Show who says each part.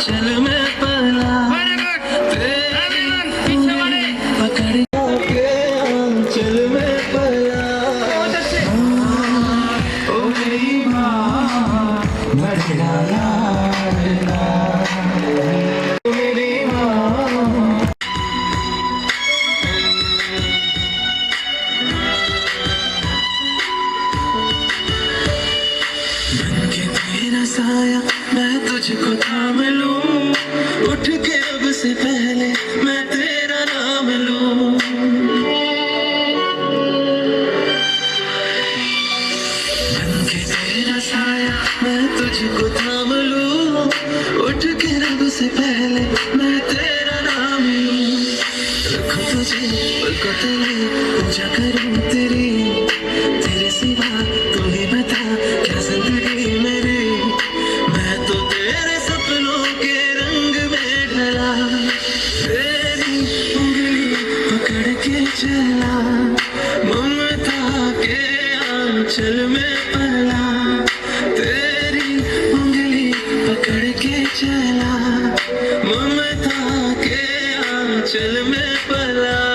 Speaker 1: आंचल में पला तेरी उंगली पकड़ के आंचल में पला ओ मेरी माँ बड़ा लाडला ओ मेरी माँ बनके तेरा साया मैं तुझको थाम लूं उठ के अब से पहले मैं तेरा नाम लूं बनके तेरा साया मैं तुझको थाम लूं उठ के अब से पहले मैं तेरा नाम लूं रखूं तुझे पलकों तले पूजा करूं तेरी तेरे सिवा तू ही बता क्या जिंदगी मेरी मैं तो तेरे सपनों के रंग में ढला तेरी उंगली पकड़ के चला ममता के आंचल में पला तेरी उंगली पकड़ के चला ममता के आंचल में पला